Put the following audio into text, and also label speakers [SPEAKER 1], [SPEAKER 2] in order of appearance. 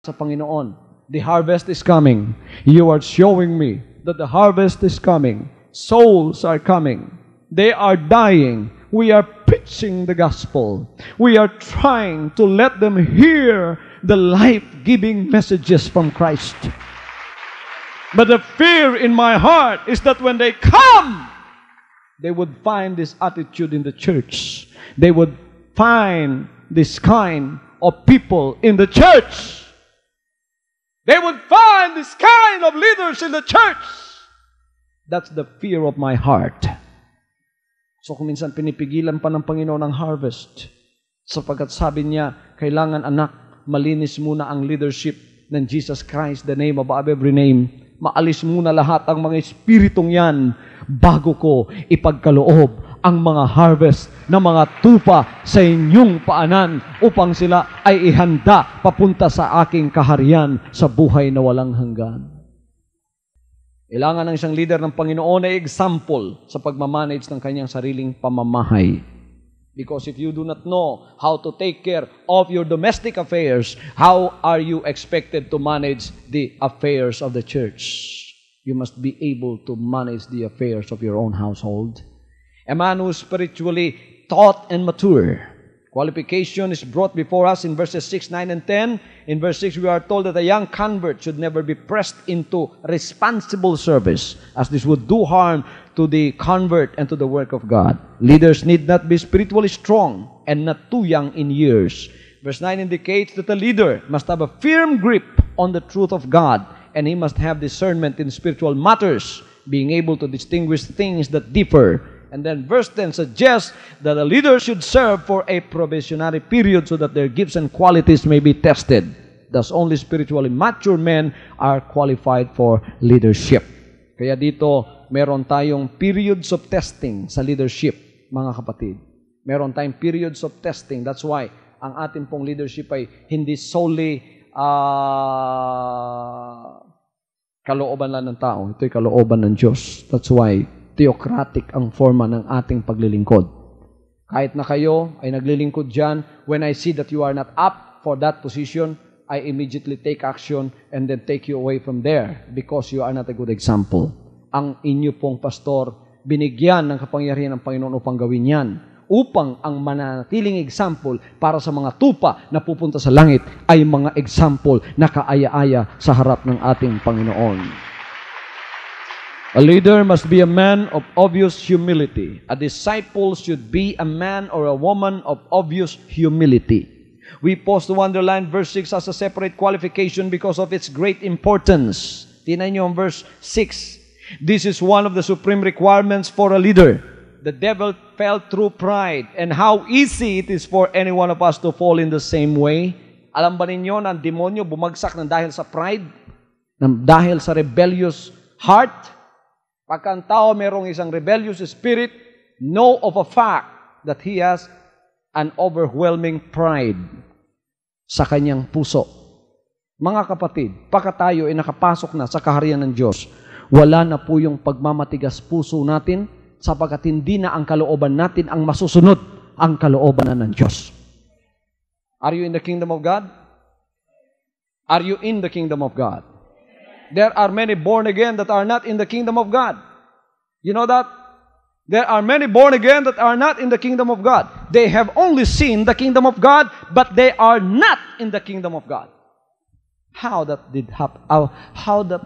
[SPEAKER 1] sa Panginoon. The harvest is coming. You are showing me that the harvest is coming. Souls are coming. They are dying. We are preaching the gospel. We are trying to let them hear the life-giving messages from Christ. But the fear in my heart is that when they come, they would find this attitude in the church. They would find this kind of people in the church. They would find this kind of leaders in the church. That's the fear of my heart. So kung minsan pinipigilan pa ng Panginoon ang harvest, sapagkat sabi niya, kailangan anak, malinis muna ang leadership ng Jesus Christ, the name above every name. Maalis muna lahat ang mga espiritong yan bago ko ipagkaloob ang mga harvest na mga tupa sa inyong paanan upang sila ay ihanda papunta sa aking kaharian sa buhay na walang hanggan. Kailangan ng isang leader ng Panginoon ay example sa pagmamanage ng kanyang sariling pamamahay. Because if you do not know how to take care of your domestic affairs, how are you expected to manage the affairs of the church? You must be able to manage the affairs of your own household. A man who is spiritually taught and mature. Qualification is brought before us in verses 6, 9, and 10. In verse 6, we are told that a young convert should never be pressed into responsible service, as this would do harm to the convert and to the work of God. Leaders need not be spiritually strong and not too young in years. Verse 9 indicates that the leader must have a firm grip on the truth of God, and he must have discernment in spiritual matters, being able to distinguish things that differ. And then verse 10 suggests that a leader should serve for a probationary period so that their gifts and qualities may be tested. Thus, only spiritually mature men are qualified for leadership. Kaya dito, meron tayong periods of testing sa leadership, mga kapatid. Meron tayong periods of testing. That's why ang ating pong leadership ay hindi solely kalooban lang ng tao. Ito'y kalooban ng Diyos. That's why theocratic ang forma ng ating paglilingkod. Kahit na kayo ay naglilingkod dyan, when I see that you are not up for that position, I immediately take action and then take you away from there because you are not a good example. Ang inyo pong pastor, binigyan ng kapangyarihan ng Panginoon upang gawin yan, upang ang mananatiling example para sa mga tupa na pupunta sa langit ay mga example na kaaya-aya sa harap ng ating Panginoon. A leader must be a man of obvious humility. A disciple should be a man or a woman of obvious humility. We pause to underline verse 6 as a separate qualification because of its great importance. Tingnan niyo ang verse 6. This is one of the supreme requirements for a leader. The devil fell through pride, and how easy it is for any one of us to fall in the same way. Alam ba ninyo na ang demonyo bumagsak ng dahil sa pride? Dahil sa rebellious heart? Pagka ang tao mayroong isang rebellious spirit, know of a fact that he has an overwhelming pride sa kanyang puso. Mga kapatid, pagka tayo ay nakapasok na sa kaharian ng Diyos, wala na po yung pagmamatigas puso natin sapagkat hindi na ang kalooban natin ang masusunod, ang kalooban na ng Diyos. Are you in the kingdom of God? Are you in the kingdom of God? There are many born again that are not in the kingdom of God. You know that? There are many born again that are not in the kingdom of God. They have only seen the kingdom of God, but they are not in the kingdom of God. How that did happen? How that